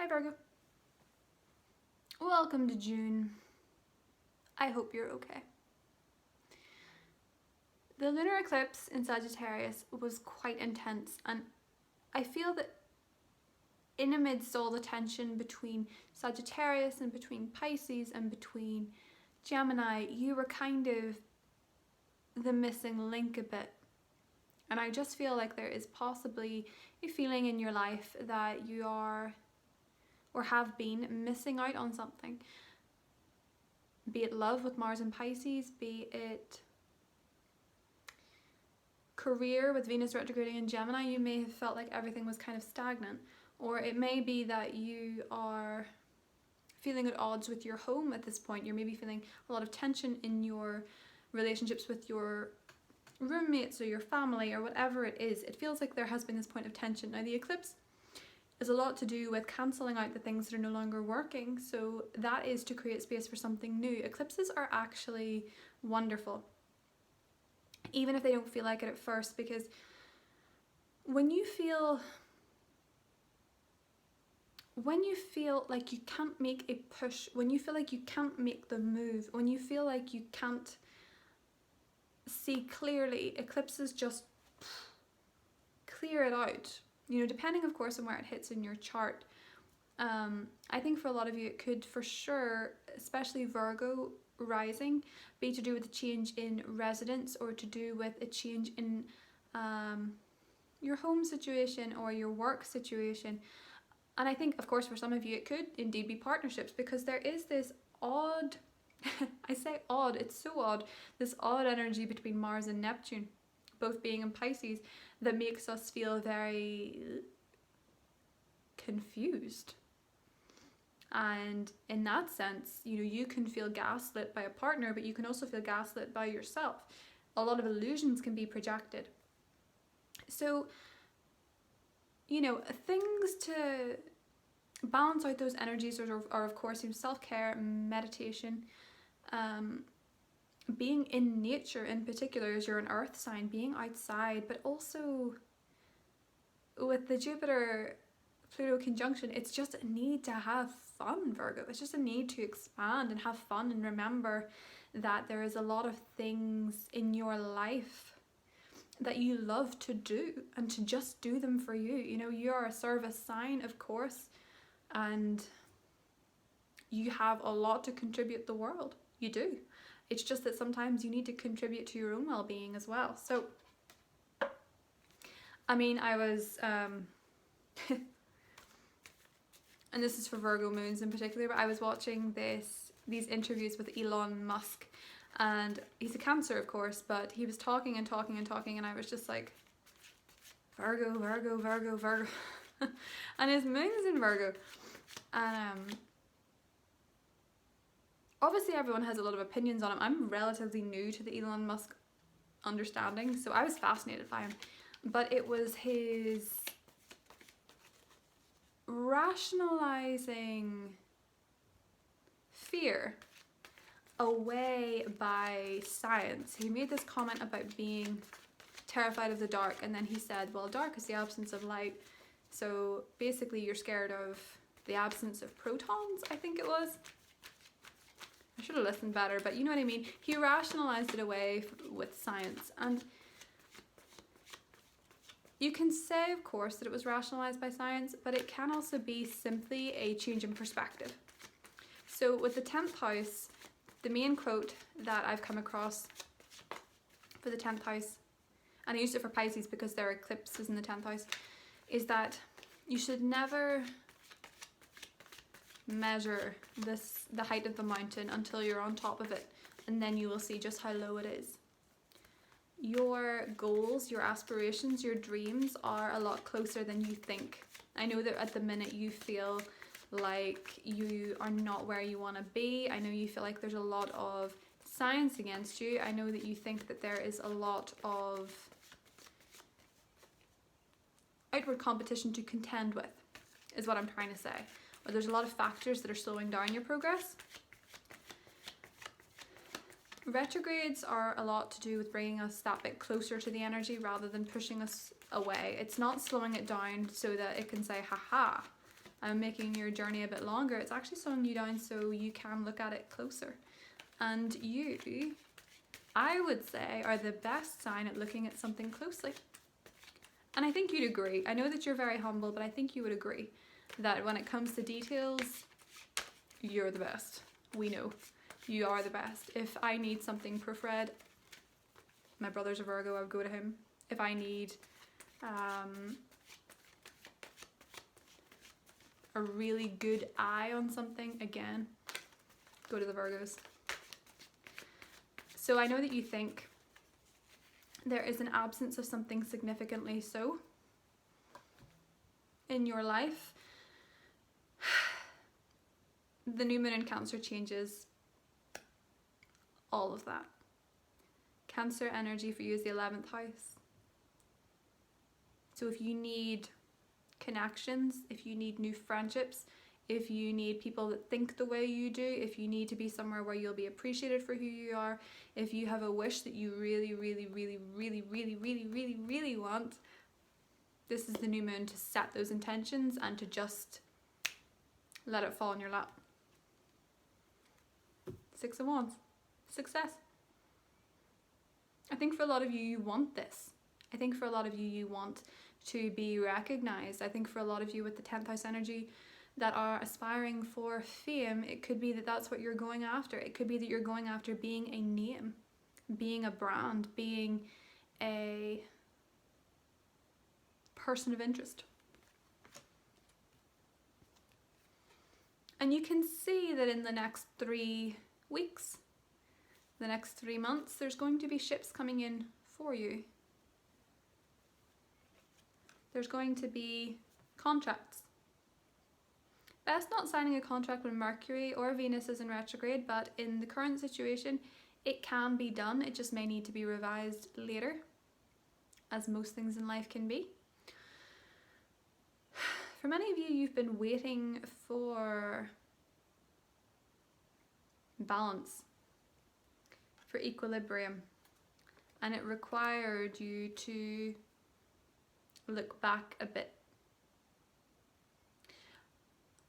Hi Virgo. Welcome to June. I hope you're okay. The lunar eclipse in Sagittarius was quite intense, and I feel that in amidst all the tension between Sagittarius and between Pisces and between Gemini, you were kind of the missing link a bit. And I just feel like there is possibly a feeling in your life that you are or have been missing out on something. Be it love with Mars and Pisces, be it career with Venus retrograding in Gemini, you may have felt like everything was kind of stagnant. Or it may be that you are feeling at odds with your home at this point. You're maybe feeling a lot of tension in your relationships with your roommates or your family or whatever it is. It feels like there has been this point of tension. Now the eclipse is a lot to do with cancelling out the things that are no longer working. So that is to create space for something new. Eclipses are actually wonderful, even if they don't feel like it at first, because when you feel like you can't make a push, when you feel like you can't make the move, when you feel like you can't see clearly, eclipses just clear it out. You know, depending of course on where it hits in your chart. I think for a lot of you it could for sure, especially Virgo rising, be to do with a change in residence or to do with a change in your home situation or your work situation. And I think of course for some of you it could indeed be partnerships, because there is this odd I say odd, it's so odd, this odd energy between Mars and Neptune both being in Pisces that makes us feel very confused. And in that sense, you know, you can feel gaslit by a partner, but you can also feel gaslit by yourself. A lot of illusions can be projected. So, you know, things to balance out those energies are of course self-care, meditation, being in nature in particular, as you're an earth sign, being outside, but also with the Jupiter Pluto conjunction, it's just a need to have fun, Virgo. It's just a need to expand and have fun and remember that there is a lot of things in your life that you love to do and to just do them for you. You know, you're a service sign, of course, and you have a lot to contribute to the world. You do. It's just that sometimes you need to contribute to your own well-being as well. So, I mean, I was and this is for Virgo moons in particular, but I was watching these interviews with Elon Musk, and he's a Cancer of course, but he was talking and talking and talking, and I was just like, Virgo, Virgo, Virgo, Virgo. And his moon is in Virgo, and obviously everyone has a lot of opinions on him. I'm relatively new to the Elon Musk understanding, so I was fascinated by him, but it was his rationalizing fear away by science. He made this comment about being terrified of the dark, and then he said, well, dark is the absence of light, so basically you're scared of the absence of protons, I think it was. I should have listened better, but you know what I mean. He rationalized it away with science, and you can say, of course, that it was rationalized by science, but it can also be simply a change in perspective. So with the 10th house, the main quote that I've come across for the 10th house, and I used it for Pisces because there are eclipses in the 10th house, is that you should never measure the height of the mountain until you're on top of it, and then you will see just how low it is. Your goals, your aspirations, your dreams are a lot closer than you think. I know that at the minute you feel like you are not where you want to be. I know you feel like there's a lot of science against you. I know that you think that there is a lot of outward competition to contend with, is what I'm trying to say. Or there's a lot of factors that are slowing down your progress. Retrogrades are a lot to do with bringing us that bit closer to the energy rather than pushing us away. It's not slowing it down so that it can say, haha, I'm making your journey a bit longer. It's actually slowing you down so you can look at it closer. And you, I would say, are the best sign at looking at something closely. And I think you'd agree. I know that you're very humble, but I think you would agree that when it comes to details, you're the best. We know. You are the best. If I need something proofread, my brother's a Virgo, I would go to him. If I need a really good eye on something, again, go to the Virgos. So I know that you think there is an absence of something significantly so in your life. The new moon in Cancer changes all of that. Cancer energy for you is the 11th house. So if you need connections, if you need new friendships, if you need people that think the way you do, if you need to be somewhere where you'll be appreciated for who you are, if you have a wish that you really, really, really, really, really, really, really, really want, this is the new moon to set those intentions and to just let it fall in your lap. 6 of Wands. Success. I think for a lot of you, you want this. I think for a lot of you, you want to be recognized. I think for a lot of you with the 10th house energy that are aspiring for fame, it could be that that's what you're going after. It could be that you're going after being a name, being a brand, being a person of interest. And you can see that in the next 3 weeks, the next 3 months, there's going to be ships coming in for you. There's going to be contracts. Best not signing a contract when Mercury or Venus is in retrograde, but in the current situation, it can be done. It just may need to be revised later, as most things in life can be. For many of you, you've been waiting for balance, for equilibrium, and it required you to look back a bit.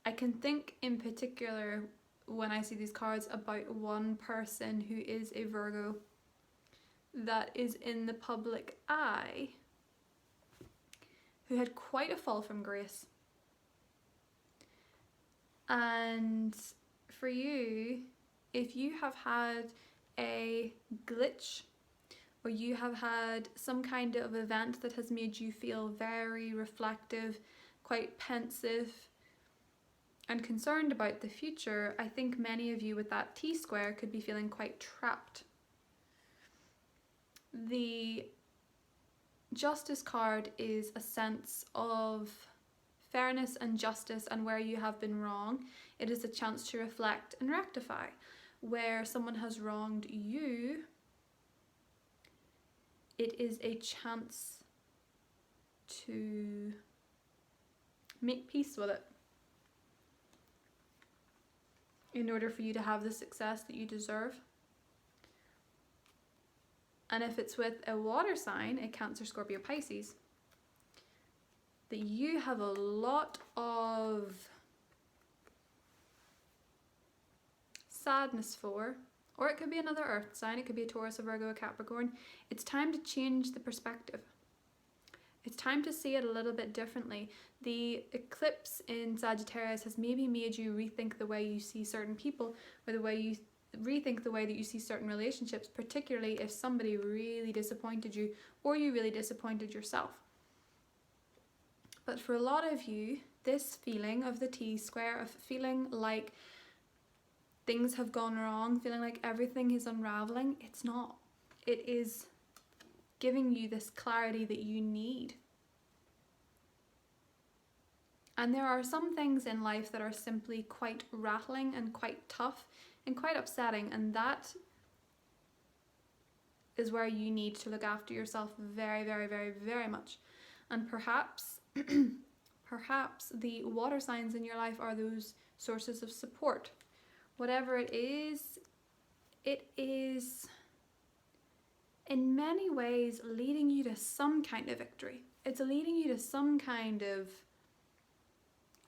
I can think in particular when I see these cards about one person who is a Virgo that is in the public eye, who had quite a fall from grace. And for you, if you have had a glitch, or you have had some kind of event that has made you feel very reflective, quite pensive, and concerned about the future, I think many of you with that T-square could be feeling quite trapped. The Justice card is a sense of fairness and justice, and where you have been wrong, it is a chance to reflect and rectify. Where someone has wronged you, it is a chance to make peace with it in order for you to have the success that you deserve. And if it's with a water sign, a Cancer, Scorpio, Pisces, that you have a lot of sadness for, or it could be another earth sign, it could be a Taurus, a Virgo, a Capricorn. It's time to change the perspective. It's time to see it a little bit differently. The eclipse in Sagittarius has maybe made you rethink the way you see certain people, or the way you rethink the way that you see certain relationships, particularly if somebody really disappointed you or you really disappointed yourself. But for a lot of you, this feeling of the T-square, of feeling like things have gone wrong, feeling like everything is unraveling, it's not. It is giving you this clarity that you need. And there are some things in life that are simply quite rattling and quite tough and quite upsetting, and that is where you need to look after yourself very, very, very, very much. And perhaps perhaps the water signs in your life are those sources of support. Whatever it is in many ways leading you to some kind of victory. It's leading you to some kind of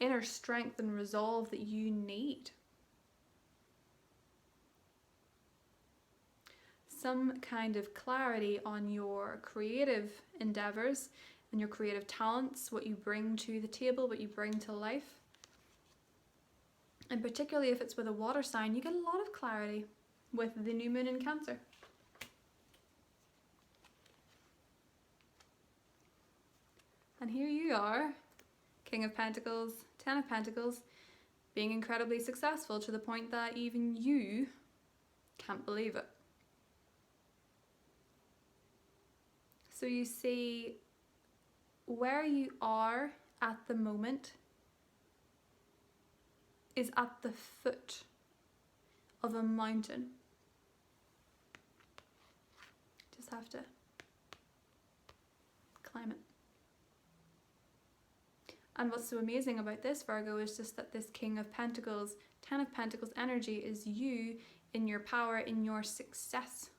inner strength and resolve that you need. Some kind of clarity on your creative endeavors and your creative talents, what you bring to the table, what you bring to life. And particularly if it's with a water sign, you get a lot of clarity with the new moon in Cancer. And here you are, King of Pentacles, Ten of Pentacles, being incredibly successful to the point that even you can't believe it. So you see, where you are at the moment is at the foot of a mountain. Just have to climb it. And what's so amazing about this, Virgo, is just that this King of Pentacles, Ten of Pentacles energy is you in your power, in your success.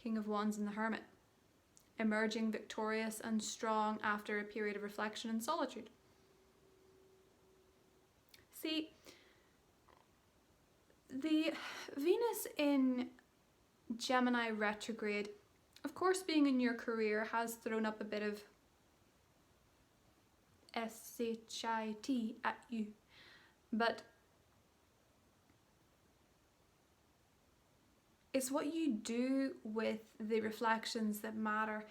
King of Wands and the Hermit, emerging victorious and strong after a period of reflection and solitude. See, the Venus in Gemini retrograde, of course, being in your career has thrown up a bit of shit at you, but it's what you do with the reflections that matter.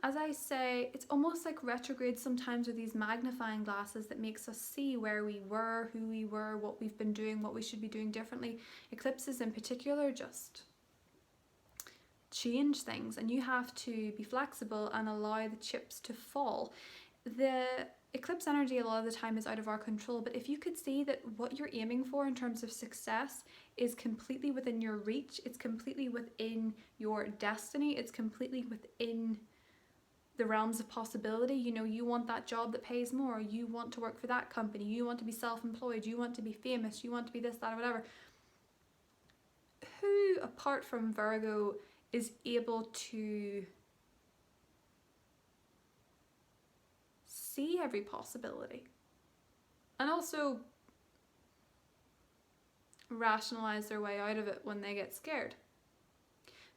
As I say, it's almost like retrograde sometimes with these magnifying glasses that makes us see where we were, who we were, what we've been doing, what we should be doing differently. Eclipses in particular just change things, and you have to be flexible and allow the chips to fall. The eclipse energy a lot of the time is out of our control, but if you could see that what you're aiming for in terms of success is completely within your reach, it's completely within your destiny, it's completely within the realms of possibility. You know, you want that job that pays more, you want to work for that company, you want to be self-employed, you want to be famous, you want to be this, that, or whatever. Who, apart from Virgo, is able to see every possibility and also rationalize their way out of it when they get scared?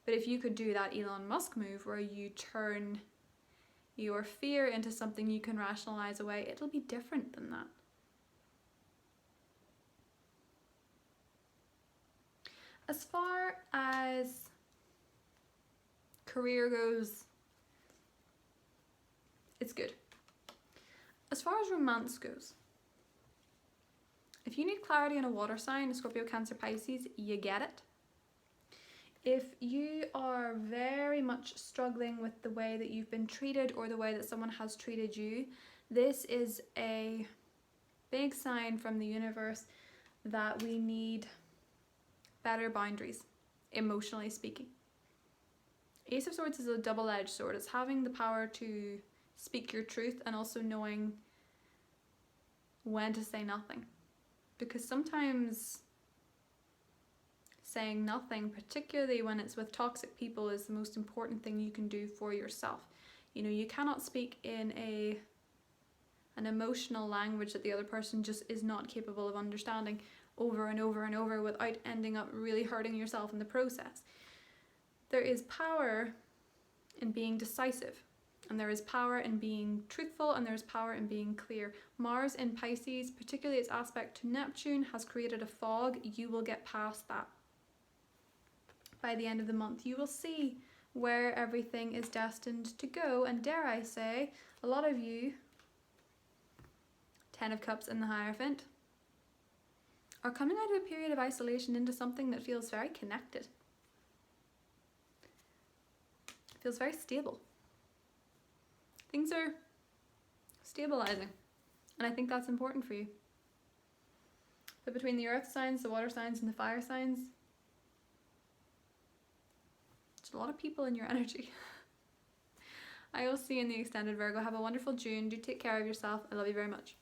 But if you could do that Elon Musk move where you turn your fear into something you can rationalize away, it'll be different than that. As far as career goes, it's good. As far as romance goes, if you need clarity on a water sign, Scorpio, Cancer, Pisces, you get it. If you are very much struggling with the way that you've been treated or the way that someone has treated you, this is a big sign from the universe that we need better boundaries, emotionally speaking. Ace of Swords is a double-edged sword. It's having the power to speak your truth and also knowing when to say nothing. Because sometimes saying nothing, particularly when it's with toxic people, is the most important thing you can do for yourself. You know, you cannot speak in an emotional language that the other person just is not capable of understanding over and over and over without ending up really hurting yourself in the process. There is power in being decisive, and there is power in being truthful, and there is power in being clear. Mars in Pisces, particularly its aspect to Neptune, has created a fog. You will get past that. By the end of the month, you will see where everything is destined to go, and dare I say, a lot of you, Ten of Cups and the Hierophant, are coming out of a period of isolation into something that feels very connected. Feels very stable. Things are stabilizing, and I think that's important for you. But between the earth signs, the water signs, and the fire signs, there's a lot of people in your energy. I will see you in the extended, Virgo. Have a wonderful June. Do take care of yourself. I love you very much.